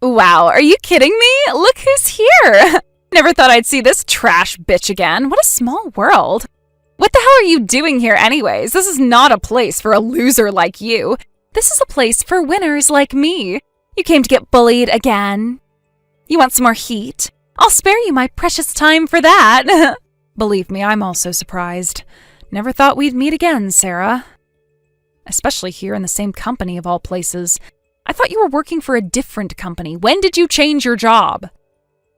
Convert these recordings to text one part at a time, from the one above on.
Wow, are you kidding me? Look who's here! Never thought I'd see this trash bitch again. What a small world. What the hell are you doing here anyways? This is not a place for a loser like you. This is a place for winners like me. You came to get bullied again. You want some more heat? I'll spare you my precious time for that. Believe me, I'm also surprised. Never thought we'd meet again, Sarah. Especially here in the same company of all places. I thought you were working for a different company. When did you change your job?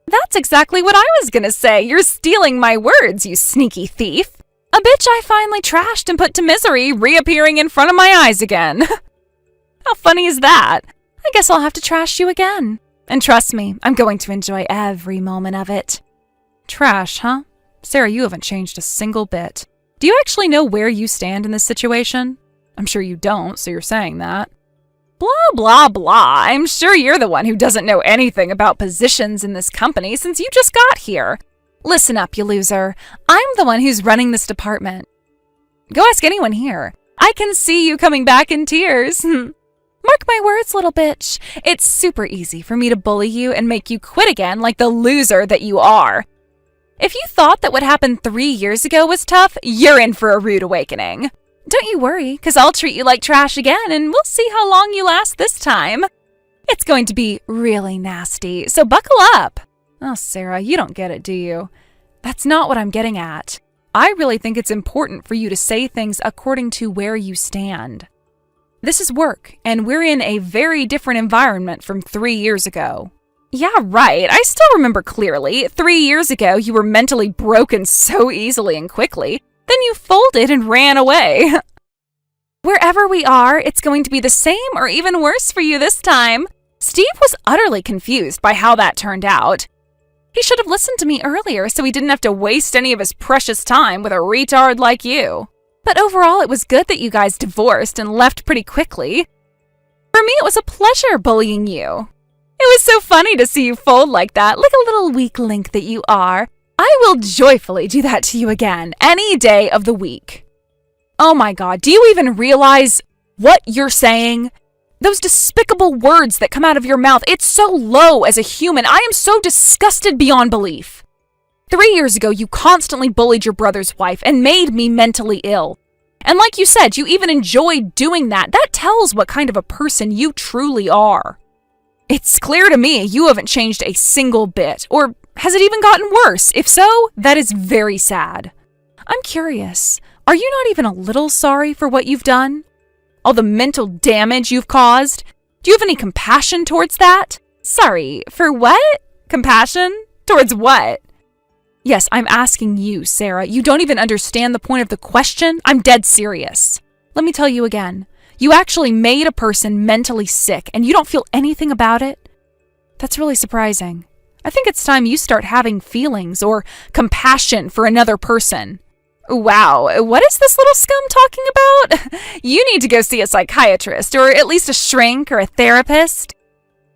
That's exactly what I was gonna say. You're stealing my words, you sneaky thief. A bitch I finally trashed and put to misery, reappearing in front of my eyes again. How funny is that? I guess I'll have to trash you again. And trust me, I'm going to enjoy every moment of it. Trash, huh? Sarah, you haven't changed a single bit. Do you actually know where you stand in this situation? I'm sure you don't, so you're saying that. Blah, blah, blah. I'm sure you're the one who doesn't know anything about positions in this company since you just got here. Listen up, you loser. I'm the one who's running this department. Go ask anyone here. I can see you coming back in tears. Mark my words, little bitch. It's super easy for me to bully you and make you quit again like the loser that you are. If you thought that what happened 3 years ago was tough, you're in for a rude awakening. Don't you worry, because I'll treat you like trash again, and we'll see how long you last this time. It's going to be really nasty, so buckle up. Oh, Sarah, you don't get it, do you? That's not what I'm getting at. I really think it's important for you to say things according to where you stand. This is work, and we're in a very different environment from 3 years ago. Yeah, right. I still remember clearly. 3 years ago, you were mentally broken so easily and quickly. Then you folded and ran away. Wherever we are, it's going to be the same or even worse for you this time. Steve was utterly confused by how that turned out. He should have listened to me earlier so he didn't have to waste any of his precious time with a retard like you. But overall, it was good that you guys divorced and left pretty quickly. For me, it was a pleasure bullying you. It was so funny to see you fold like that, like a little weak link that you are. I will joyfully do that to you again, any day of the week. Oh my God, do you even realize what you're saying? Those despicable words that come out of your mouth, it's so low as a human. I am so disgusted beyond belief. 3 years ago, you constantly bullied your brother's wife and made me mentally ill. And like you said, you even enjoyed doing that. That tells what kind of a person you truly are. It's clear to me you haven't changed a single bit, or has it even gotten worse? If so, that is very sad. I'm curious, are you not even a little sorry for what you've done? All the mental damage you've caused? Do you have any compassion towards that? Sorry, for what? Compassion? Towards what? Yes, I'm asking you, Sarah. You don't even understand the point of the question? I'm dead serious. Let me tell you again. You actually made a person mentally sick, and you don't feel anything about it? That's really surprising. I think it's time you start having feelings or compassion for another person. Wow, what is this little scum talking about? You need to go see a psychiatrist, or at least a shrink or a therapist.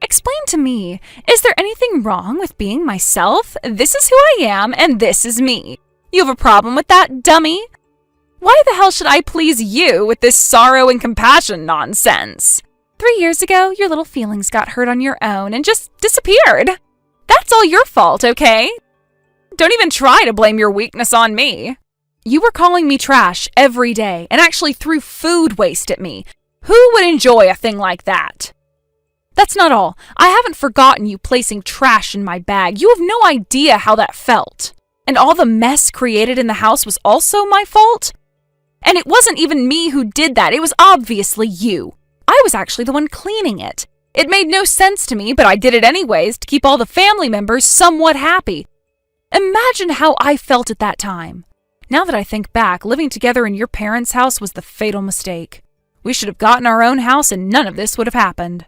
Explain to me, is there anything wrong with being myself? This is who I am, and this is me. You have a problem with that, dummy? Why the hell should I please you with this sorrow and compassion nonsense? 3 years ago, your little feelings got hurt on your own and just disappeared. That's all your fault, okay? Don't even try to blame your weakness on me. You were calling me trash every day and actually threw food waste at me. Who would enjoy a thing like that? That's not all. I haven't forgotten you placing trash in my bag. You have no idea how that felt. And all the mess created in the house was also my fault? And it wasn't even me who did that. It was obviously you. I was actually the one cleaning it. It made no sense to me, but I did it anyways to keep all the family members somewhat happy. Imagine how I felt at that time. Now that I think back, living together in your parents' house was the fatal mistake. We should have gotten our own house and none of this would have happened.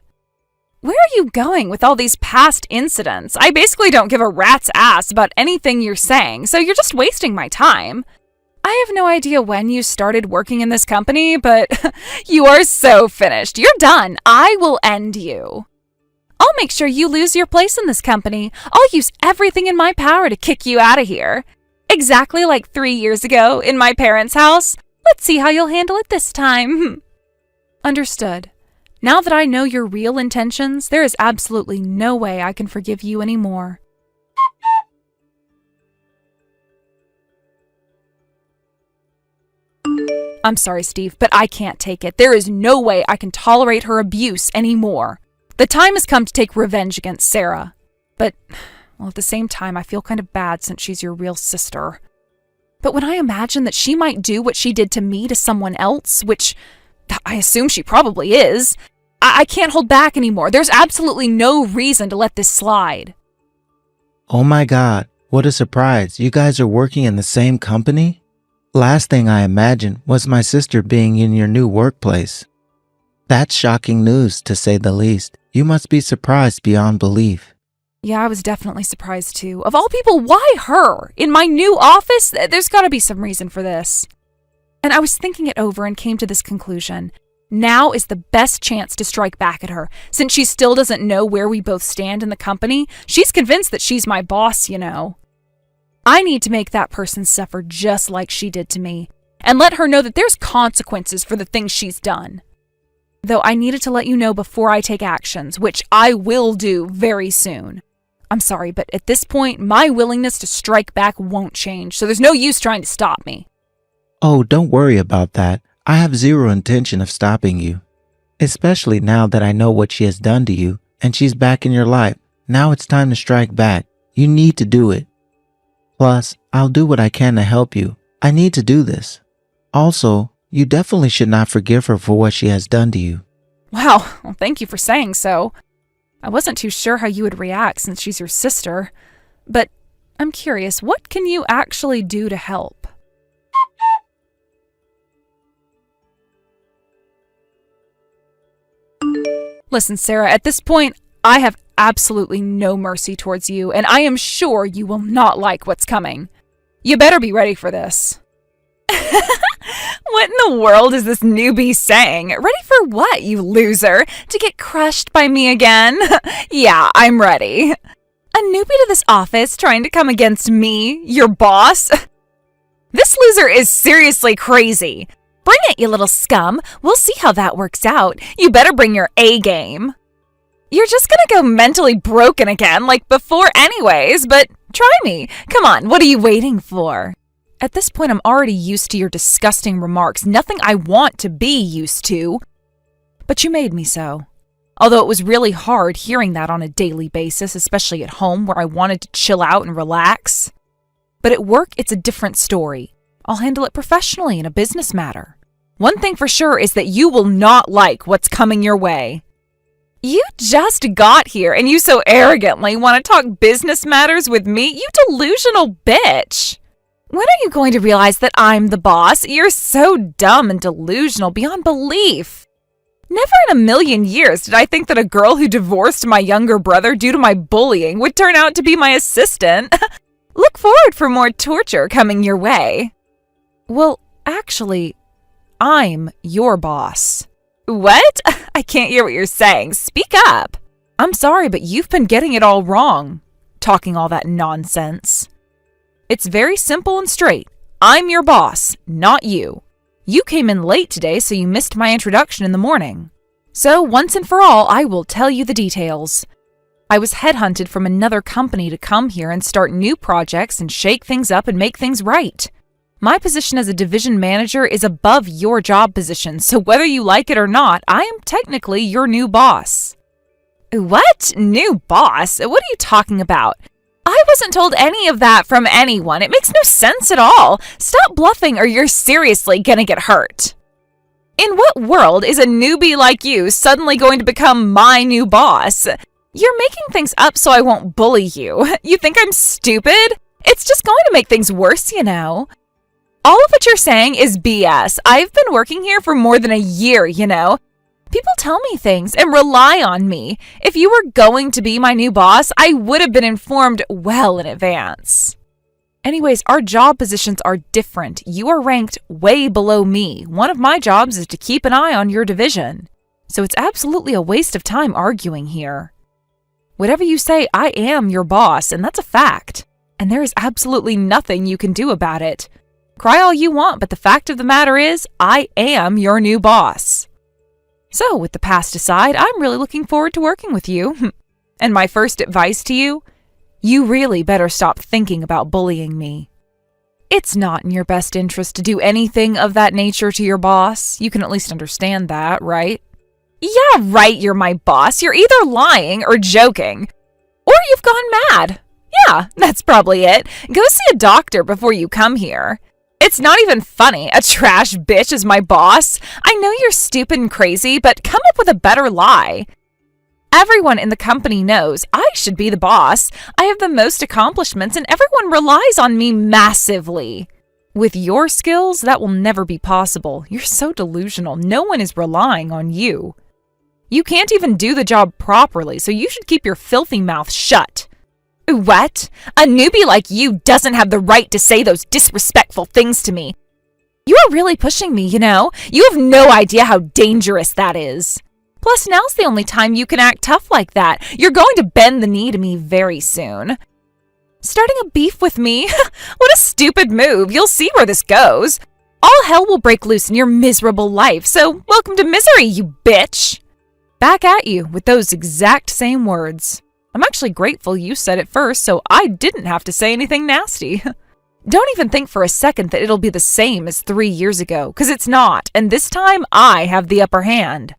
Where are you going with all these past incidents? I basically don't give a rat's ass about anything you're saying, so you're just wasting my time. I have no idea when you started working in this company, but you are so finished. You're done. I will end you. I'll make sure you lose your place in this company. I'll use everything in my power to kick you out of here. Exactly like 3 years ago in my parents' house. Let's see how you'll handle it this time. Understood. Now that I know your real intentions, there is absolutely no way I can forgive you anymore. I'm sorry, Steve, but I can't take it. There is no way I can tolerate her abuse anymore. The time has come to take revenge against Sarah. But, well, at the same time, I feel kind of bad since she's your real sister. But when I imagine that she might do what she did to me to someone else, which I assume she probably is, I can't hold back anymore. There's absolutely no reason to let this slide. Oh my God, what a surprise. You guys are working in the same company? Last thing I imagined was my sister being in your new workplace. That's shocking news, to say the least. You must be surprised beyond belief. Yeah, I was definitely surprised too. Of all people, why her? In my new office? There's got to be some reason for this. And I was thinking it over and came to this conclusion. Now is the best chance to strike back at her. Since she still doesn't know where we both stand in the company, she's convinced that she's my boss, you know. I need to make that person suffer just like she did to me, and let her know that there's consequences for the things she's done. Though I needed to let you know before I take actions, which I will do very soon. I'm sorry, but at this point, my willingness to strike back won't change, so there's no use trying to stop me. Oh, don't worry about that. I have zero intention of stopping you. Especially now that I know what she has done to you, and she's back in your life. Now it's time to strike back. You need to do it. Plus, I'll do what I can to help you. I need to do this. Also, you definitely should not forgive her for what she has done to you. Wow, well, thank you for saying so. I wasn't too sure how you would react since she's your sister. But I'm curious, what can you actually do to help? Listen, Sarah, at this point, I have absolutely no mercy towards you, and I am sure you will not like what's coming. You better be ready for this. What in the world is this newbie saying? Ready for what, you loser? To get crushed by me again? Yeah, I'm ready. A newbie to this office trying to come against me, your boss? This loser is seriously crazy. Bring it, you little scum. We'll see how that works out. You better bring your A game. You're just gonna go mentally broken again like before anyways, but try me. Come on, what are you waiting for? At this point, I'm already used to your disgusting remarks, nothing I want to be used to. But you made me so. Although it was really hard hearing that on a daily basis, especially at home where I wanted to chill out and relax. But at work, it's a different story. I'll handle it professionally in a business matter. One thing for sure is that you will not like what's coming your way. You just got here and you so arrogantly want to talk business matters with me, you delusional bitch. When are you going to realize that I'm the boss? You're so dumb and delusional beyond belief. Never in a million years did I think that a girl who divorced my younger brother due to my bullying would turn out to be my assistant. Look forward for more torture coming your way. Well, actually, I'm your boss. What? I can't hear what you're saying. Speak up. I'm sorry, but you've been getting it all wrong. Talking all that nonsense. It's very simple and straight. I'm your boss, not you. You came in late today, so you missed my introduction in the morning. So, once and for all, I will tell you the details. I was headhunted from another company to come here and start new projects and shake things up and make things right. My position as a division manager is above your job position, so whether you like it or not, I am technically your new boss. What? New boss? What are you talking about? I wasn't told any of that from anyone. It makes no sense at all. Stop bluffing or you're seriously gonna get hurt. In what world is a newbie like you suddenly going to become my new boss? You're making things up so I won't bully you. You think I'm stupid? It's just going to make things worse, you know. All of what you're saying is BS. I've been working here for more than a year, you know. People tell me things and rely on me. If you were going to be my new boss, I would have been informed well in advance. Anyways, our job positions are different. You are ranked way below me. One of my jobs is to keep an eye on your division. So it's absolutely a waste of time arguing here. Whatever you say, I am your boss, and that's a fact. And there is absolutely nothing you can do about it. Cry all you want, but the fact of the matter is, I am your new boss. So, with the past aside, I'm really looking forward to working with you. And my first advice to you, you really better stop thinking about bullying me. It's not in your best interest to do anything of that nature to your boss. You can at least understand that, right? Yeah, right, you're my boss. You're either lying or joking. Or you've gone mad. Yeah, that's probably it. Go see a doctor before you come here. It's not even funny. A trash bitch is my boss. I know you're stupid and crazy, but come up with a better lie. Everyone in the company knows I should be the boss. I have the most accomplishments and everyone relies on me massively. With your skills, that will never be possible. You're so delusional. No one is relying on you. You can't even do the job properly, so you should keep your filthy mouth shut. What? A newbie like you doesn't have the right to say those disrespectful things to me. You are really pushing me, you know? You have no idea how dangerous that is. Plus, now's the only time you can act tough like that. You're going to bend the knee to me very soon. Starting a beef with me? What a stupid move. You'll see where this goes. All hell will break loose in your miserable life, so welcome to misery, you bitch. Back at you with those exact same words. I'm actually grateful you said it first, so I didn't have to say anything nasty. Don't even think for a second that it'll be the same as 3 years ago, because it's not, and this time I have the upper hand.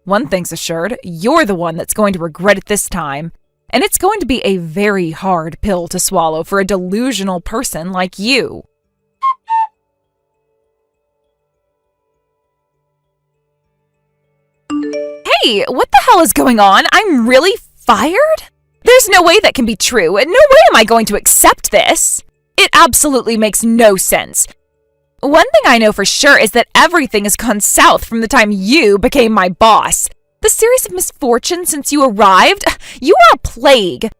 One thing's assured, you're the one that's going to regret it this time, and it's going to be a very hard pill to swallow for a delusional person like you. Hey, what the hell is going on? I'm really fired? There's no way that can be true, and no way am I going to accept this. It absolutely makes no sense. One thing I know for sure is that everything has gone south from the time you became my boss. The series of misfortunes since you arrived, you are a plague.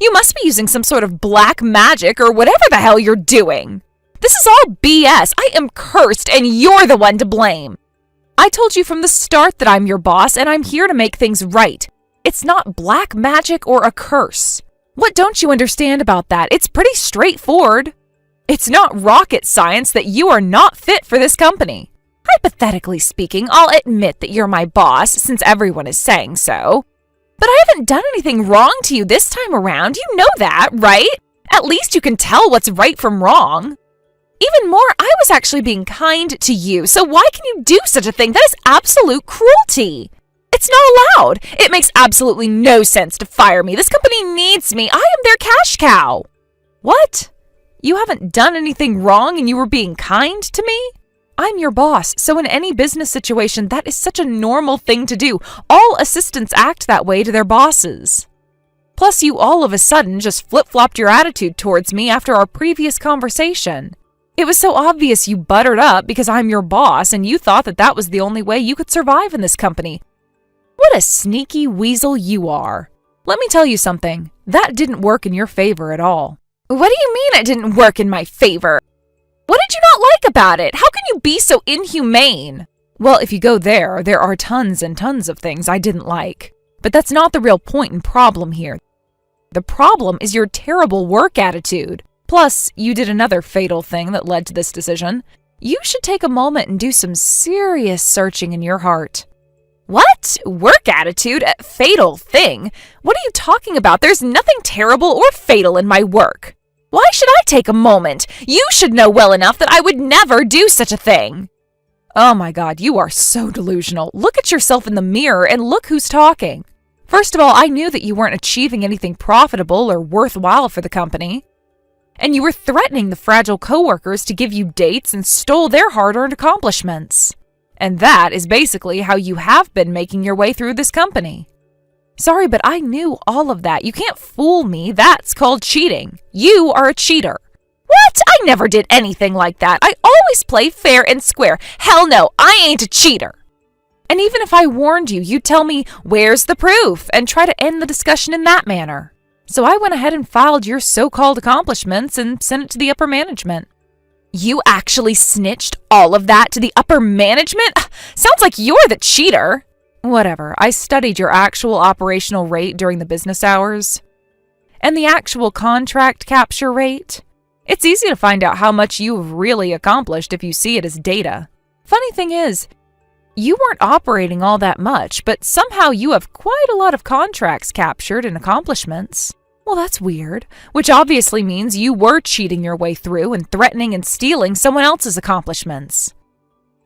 You must be using some sort of black magic or whatever the hell you're doing. This is all BS. I am cursed and you're the one to blame. I told you from the start that I'm your boss and I'm here to make things right. It's not black magic or a curse. What don't you understand about that? It's pretty straightforward. It's not rocket science that you are not fit for this company. Hypothetically speaking, I'll admit that you're my boss since everyone is saying so. But I haven't done anything wrong to you this time around. You know that, right? At least you can tell what's right from wrong. Even more, I was actually being kind to you, so why can you do such a thing? That is absolute cruelty. It's not allowed. It makes absolutely no sense to fire me. This company needs me. I am their cash cow. What? You haven't done anything wrong and you were being kind to me? I'm your boss, so in any business situation, that is such a normal thing to do. All assistants act that way to their bosses. Plus, you all of a sudden just flip-flopped your attitude towards me after our previous conversation. It was so obvious you buttered up because I'm your boss and you thought that that was the only way you could survive in this company. What a sneaky weasel you are. Let me tell you something. That didn't work in your favor at all. What do you mean it didn't work in my favor? What did you not like about it? How can you be so inhumane? Well, if you go there are tons and tons of things I didn't like. But that's not the real point and problem here. The problem is your terrible work attitude. Plus, you did another fatal thing that led to this decision. You should take a moment and do some serious searching in your heart. What? Work attitude? A fatal thing? What are you talking about? There's nothing terrible or fatal in my work. Why should I take a moment? You should know well enough that I would never do such a thing. Oh my God, you are so delusional. Look at yourself in the mirror and look who's talking. First of all, I knew that you weren't achieving anything profitable or worthwhile for the company. And you were threatening the fragile coworkers to give you dates and stole their hard-earned accomplishments. And that is basically how you have been making your way through this company. Sorry, but I knew all of that. You can't fool me. That's called cheating. You are a cheater. What? I never did anything like that. I always play fair and square. Hell no, I ain't a cheater. And even if I warned you, you'd tell me, where's the proof? And try to end the discussion in that manner. So I went ahead and filed your so-called accomplishments and sent it to the upper management. You actually snitched all of that to the upper management? Sounds like you're the cheater. Whatever, I studied your actual operational rate during the business hours. And the actual contract capture rate. It's easy to find out how much you've really accomplished if you see it as data. Funny thing is, You weren't operating all that much, but somehow you have quite a lot of contracts captured and accomplishments. Well, that's weird, which obviously means you were cheating your way through and threatening and stealing someone else's accomplishments.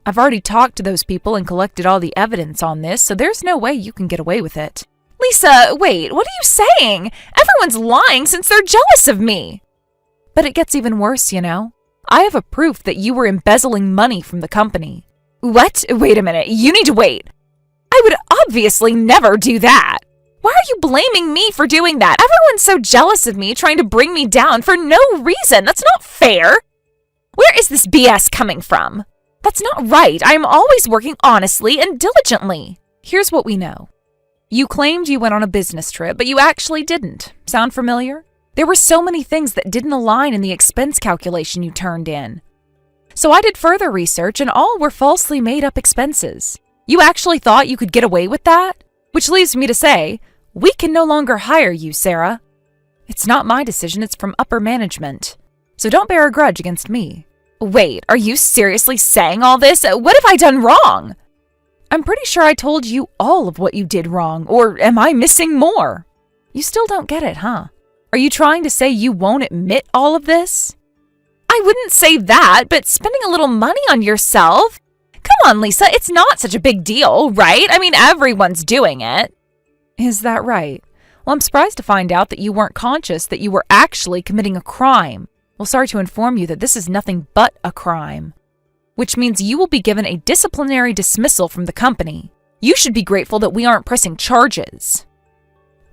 I've already talked to those people and collected all the evidence on this, so there's no way you can get away with it. Lisa, wait, what are you saying? Everyone's lying since they're jealous of me. But it gets even worse, you know. I have a proof that you were embezzling money from the company. What? Wait a minute, you need to wait. I would obviously never do that. Why are you blaming me for doing that? Everyone's so jealous of me, trying to bring me down for no reason. That's not fair. Where is this BS coming from? That's not right. I am always working honestly and diligently. Here's what we know. You claimed you went on a business trip, but you actually didn't. Sound familiar? There were so many things that didn't align in the expense calculation you turned in. So I did further research, and all were falsely made up expenses. You actually thought you could get away with that? Which leaves me to say, we can no longer hire you, Sarah. It's not my decision, it's from upper management. So don't bear a grudge against me. Wait, are you seriously saying all this? What have I done wrong? I'm pretty sure I told you all of what you did wrong, or am I missing more? You still don't get it, huh? Are you trying to say you won't admit all of this? I wouldn't say that, but spending a little money on yourself? Come on, Lisa, it's not such a big deal, right? I mean, everyone's doing it. Is that right? Well, I'm surprised to find out that you weren't conscious that you were actually committing a crime. Well, sorry to inform you that this is nothing but a crime, which means you will be given a disciplinary dismissal from the company. You should be grateful that we aren't pressing charges.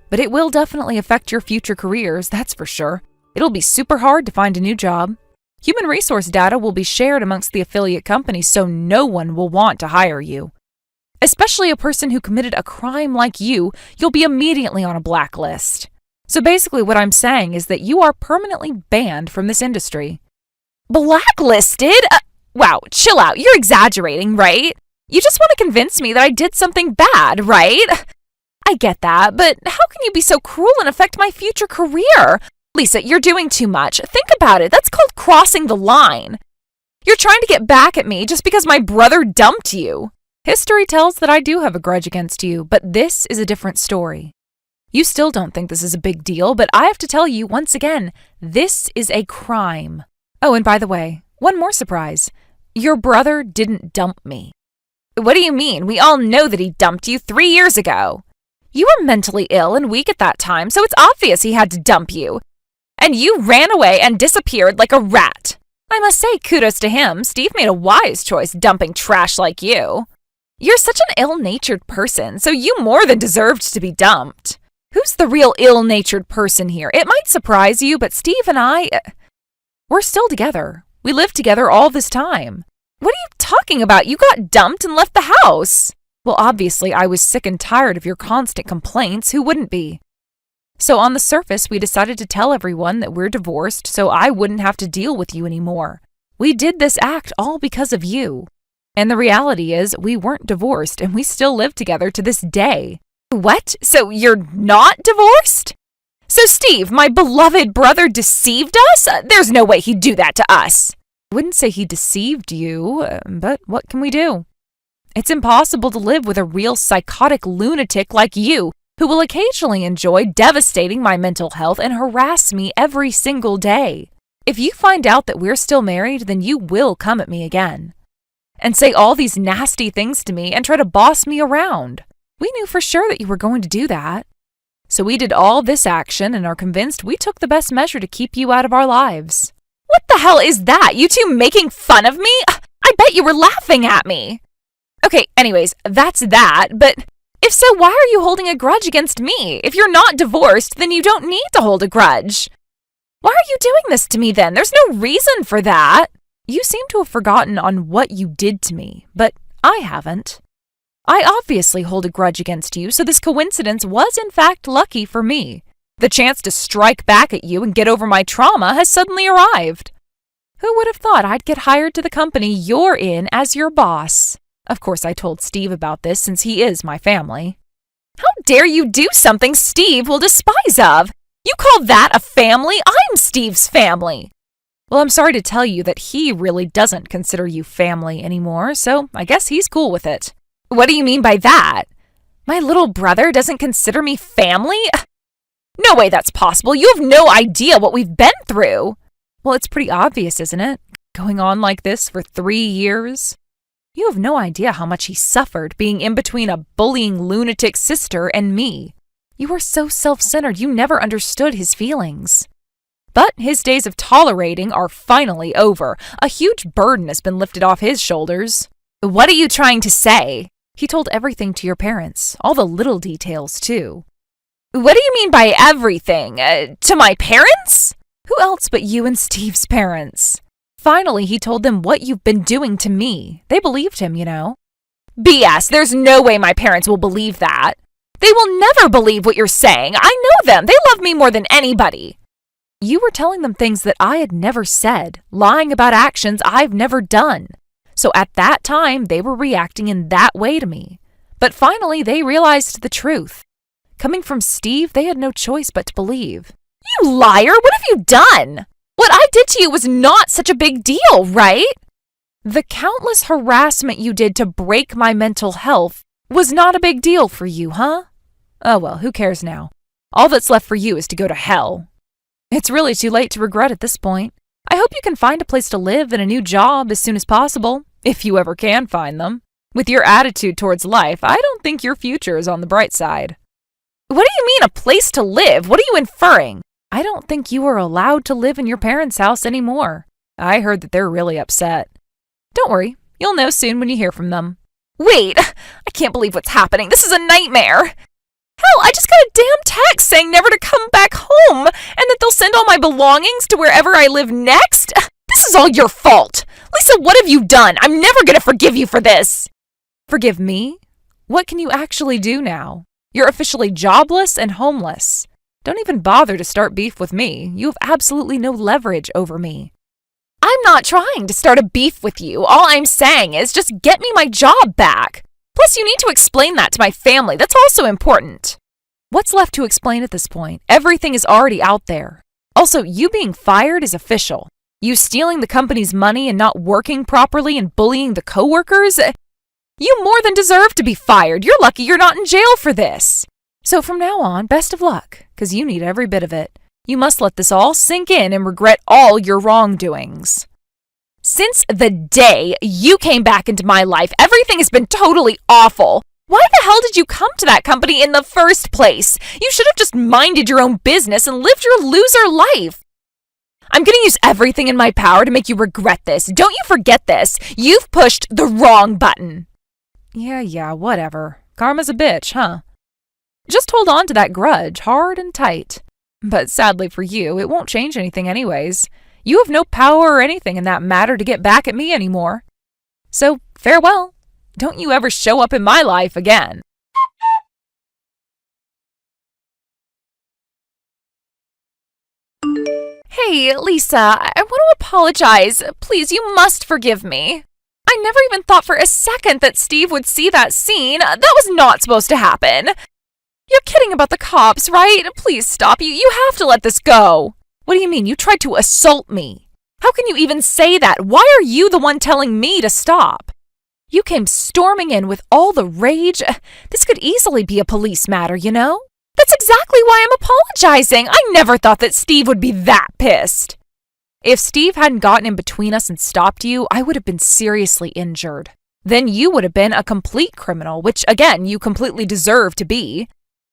But it will definitely affect your future careers, that's for sure. It'll be super hard to find a new job. Human resource data will be shared amongst the affiliate companies, so no one will want to hire you. Especially a person who committed a crime like you'll be immediately on a blacklist. So basically what I'm saying is that you are permanently banned from this industry. Blacklisted? Wow, chill out. You're exaggerating, right? You just want to convince me that I did something bad, right? I get that, but how can you be so cruel and affect my future career? Lisa, you're doing too much. Think about it. That's called crossing the line. You're trying to get back at me just because my brother dumped you. History tells that I do have a grudge against you, but this is a different story. You still don't think this is a big deal, but I have to tell you once again, this is a crime. Oh, and by the way, one more surprise. Your brother didn't dump me. What do you mean? We all know that he dumped you 3 years ago. You were mentally ill and weak at that time, so it's obvious he had to dump you. And you ran away and disappeared like a rat. I must say kudos to him. Steve made a wise choice dumping trash like you. You're such an ill-natured person, so you more than deserved to be dumped. Who's the real ill-natured person here? It might surprise you, but Steve and we're still together. We lived together all this time. What are you talking about? You got dumped and left the house. Well, obviously, I was sick and tired of your constant complaints. Who wouldn't be? So on the surface, we decided to tell everyone that we're divorced so I wouldn't have to deal with you anymore. We did this act all because of you. And the reality is, we weren't divorced and we still live together to this day. What? So you're not divorced? So Steve, my beloved brother, deceived us? There's no way he'd do that to us. I wouldn't say he deceived you, but what can we do? It's impossible to live with a real psychotic lunatic like you, who will occasionally enjoy devastating my mental health and harass me every single day. If you find out that we're still married, then you will come at me again and say all these nasty things to me and try to boss me around. We knew for sure that you were going to do that. So we did all this action and are convinced we took the best measure to keep you out of our lives. What the hell is that? You two making fun of me? I bet you were laughing at me. Okay, anyways, that's that, but if so, why are you holding a grudge against me? If you're not divorced, then you don't need to hold a grudge. Why are you doing this to me then? There's no reason for that. You seem to have forgotten on what you did to me, but I haven't. I obviously hold a grudge against you, so this coincidence was in fact lucky for me. The chance to strike back at you and get over my trauma has suddenly arrived. Who would have thought I'd get hired to the company you're in as your boss? Of course, I told Steve about this since he is my family. How dare you do something Steve will despise of? You call that a family? I'm Steve's family. Well, I'm sorry to tell you that he really doesn't consider you family anymore, so I guess he's cool with it. What do you mean by that? My little brother doesn't consider me family? No way that's possible. You have no idea what we've been through. Well, it's pretty obvious, isn't it? Going on like this for 3 years. You have no idea how much he suffered being in between a bullying lunatic sister and me. You were so self-centered you never understood his feelings. But his days of tolerating are finally over. A huge burden has been lifted off his shoulders. What are you trying to say? He told everything to your parents, all the little details too. What do you mean by everything? To my parents? Who else but you and Steve's parents? Finally, he told them what you've been doing to me. They believed him, you know. BS, there's no way my parents will believe that. They will never believe what you're saying. I know them. They love me more than anybody. You were telling them things that I had never said, lying about actions I've never done. So at that time, they were reacting in that way to me. But finally, they realized the truth. Coming from Steve, they had no choice but to believe. You liar! What have you done? What I did to you was not such a big deal, right? The countless harassment you did to break my mental health was not a big deal for you, huh? Oh well, who cares now? All that's left for you is to go to hell. It's really too late to regret at this point. I hope you can find a place to live and a new job as soon as possible, if you ever can find them. With your attitude towards life, I don't think your future is on the bright side. What do you mean, a place to live? What are you inferring? I don't think you are allowed to live in your parents' house anymore. I heard that they're really upset. Don't worry, you'll know soon when you hear from them. Wait, I can't believe what's happening. This is a nightmare. Hell, I just got a damn text saying never to come back home and that they'll send all my belongings to wherever I live next. This is all your fault. Lisa, what have you done? I'm never going to forgive you for this. Forgive me? What can you actually do now? You're officially jobless and homeless. Don't even bother to start beef with me. You have absolutely no leverage over me. I'm not trying to start a beef with you. All I'm saying is just get me my job back. Plus, you need to explain that to my family. That's also important. What's left to explain at this point? Everything is already out there. Also, you being fired is official. You stealing the company's money and not working properly and bullying the coworkers? You more than deserve to be fired. You're lucky you're not in jail for this. So from now on, best of luck, because you need every bit of it. You must let this all sink in and regret all your wrongdoings. Since the day you came back into my life, everything has been totally awful. Why the hell did you come to that company in the first place? You should have just minded your own business and lived your loser life. I'm going to use everything in my power to make you regret this. Don't you forget this. You've pushed the wrong button. Yeah, whatever. Karma's a bitch, huh? Just hold on to that grudge hard and tight. But sadly for you, it won't change anything anyways. You have no power or anything in that matter to get back at me anymore. So, farewell. Don't you ever show up in my life again. Hey, Lisa, I want to apologize. Please, you must forgive me. I never even thought for a second that Steve would see that scene. That was not supposed to happen. You're kidding about the cops, right? Please stop. You have to let this go. What do you mean? You tried to assault me. How can you even say that? Why are you the one telling me to stop? You came storming in with all the rage. This could easily be a police matter, you know? That's exactly why I'm apologizing. I never thought that Steve would be that pissed. If Steve hadn't gotten in between us and stopped you, I would have been seriously injured. Then you would have been a complete criminal, which, again, you completely deserve to be.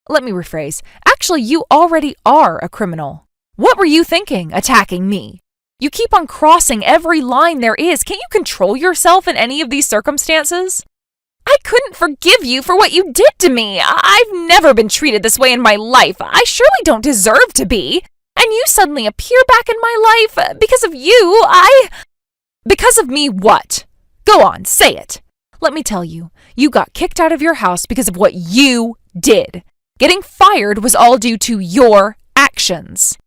Let me rephrase. Actually, you already are a criminal. What were you thinking, attacking me? You keep on crossing every line there is. Can't you control yourself in any of these circumstances? I couldn't forgive you for what you did to me. I've never been treated this way in my life. I surely don't deserve to be. And you suddenly appear back in my life because of you. Because of me what? Go on, say it. Let me tell you, you got kicked out of your house because of what you did. Getting fired was all due to your actions.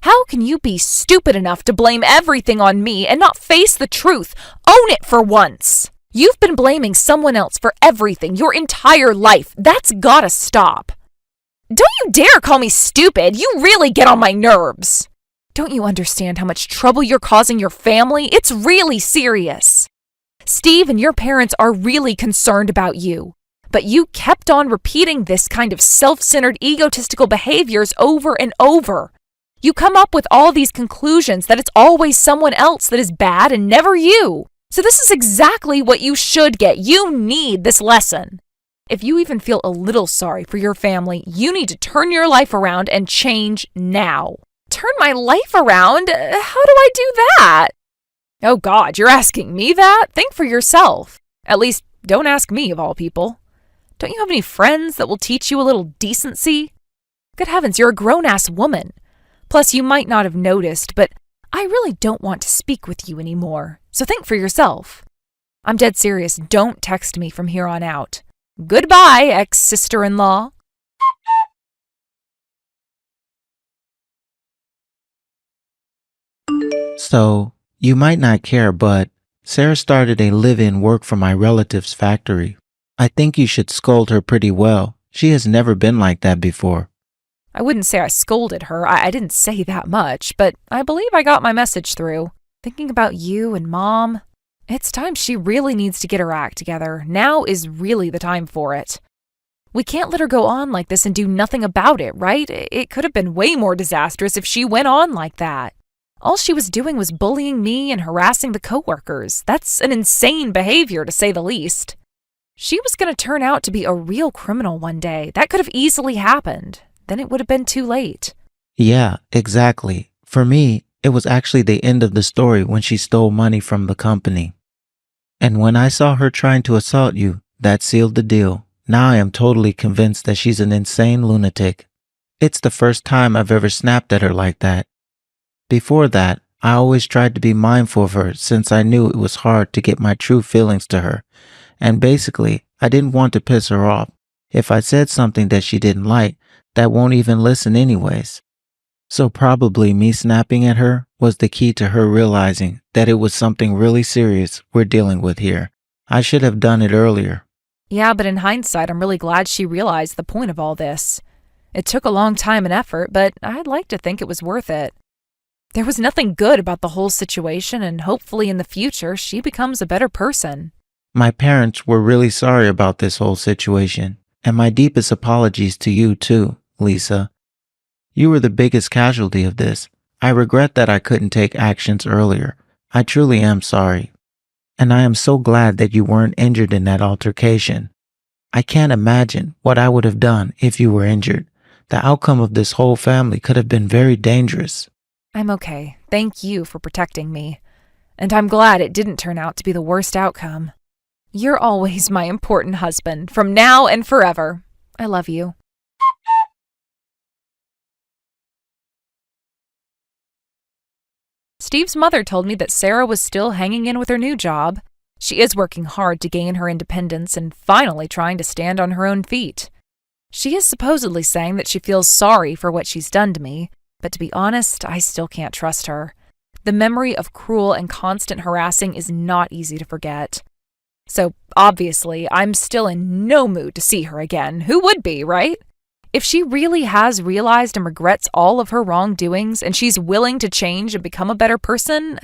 How can you be stupid enough to blame everything on me and not face the truth? Own it for once. You've been blaming someone else for everything your entire life. That's gotta stop. Don't you dare call me stupid. You really get on my nerves. Don't you understand how much trouble you're causing your family? It's really serious. Steve and your parents are really concerned about you. But you kept on repeating this kind of self-centered, egotistical behaviors over and over. You come up with all these conclusions that it's always someone else that is bad and never you. So this is exactly what you should get. You need this lesson. If you even feel a little sorry for your family, you need to turn your life around and change now. Turn my life around? How do I do that? Oh God, you're asking me that? Think for yourself. At least, don't ask me of all people. Don't you have any friends that will teach you a little decency? Good heavens, you're a grown-ass woman. Plus, you might not have noticed, but I really don't want to speak with you anymore. So think for yourself. I'm dead serious. Don't text me from here on out. Goodbye, ex-sister-in-law. So, you might not care, but Sarah started a live-in work for my relative's factory. I think you should scold her pretty well. She has never been like that before. I wouldn't say I scolded her. I didn't say that much, but I believe I got my message through. Thinking about you and Mom. It's time she really needs to get her act together. Now is really the time for it. We can't let her go on like this and do nothing about it, right? It could have been way more disastrous if she went on like that. All she was doing was bullying me and harassing the coworkers. That's an insane behavior, to say the least. She was going to turn out to be a real criminal one day. That could have easily happened. Then it would have been too late. Yeah, exactly. For me, it was actually the end of the story when she stole money from the company. And when I saw her trying to assault you, that sealed the deal. Now I am totally convinced that she's an insane lunatic. It's the first time I've ever snapped at her like that. Before that, I always tried to be mindful of her since I knew it was hard to get my true feelings to her. And basically, I didn't want to piss her off. If I said something that she didn't like, that won't even listen anyways. So probably me snapping at her was the key to her realizing that it was something really serious we're dealing with here. I should have done it earlier. Yeah, but in hindsight, I'm really glad she realized the point of all this. It took a long time and effort, but I'd like to think it was worth it. There was nothing good about the whole situation, and hopefully in the future, she becomes a better person. My parents were really sorry about this whole situation, and my deepest apologies to you too, Lisa. You were the biggest casualty of this. I regret that I couldn't take actions earlier. I truly am sorry. And I am so glad that you weren't injured in that altercation. I can't imagine what I would have done if you were injured. The outcome of this whole family could have been very dangerous. I'm okay. Thank you for protecting me. And I'm glad it didn't turn out to be the worst outcome. You're always my important husband, from now and forever. I love you. Steve's mother told me that Sarah was still hanging in with her new job. She is working hard to gain her independence and finally trying to stand on her own feet. She is supposedly saying that she feels sorry for what she's done to me, but to be honest, I still can't trust her. The memory of cruel and constant harassing is not easy to forget. So, obviously, I'm still in no mood to see her again. Who would be, right? If she really has realized and regrets all of her wrongdoings and she's willing to change and become a better person,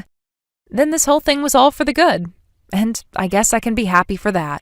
then this whole thing was all for the good. And I guess I can be happy for that.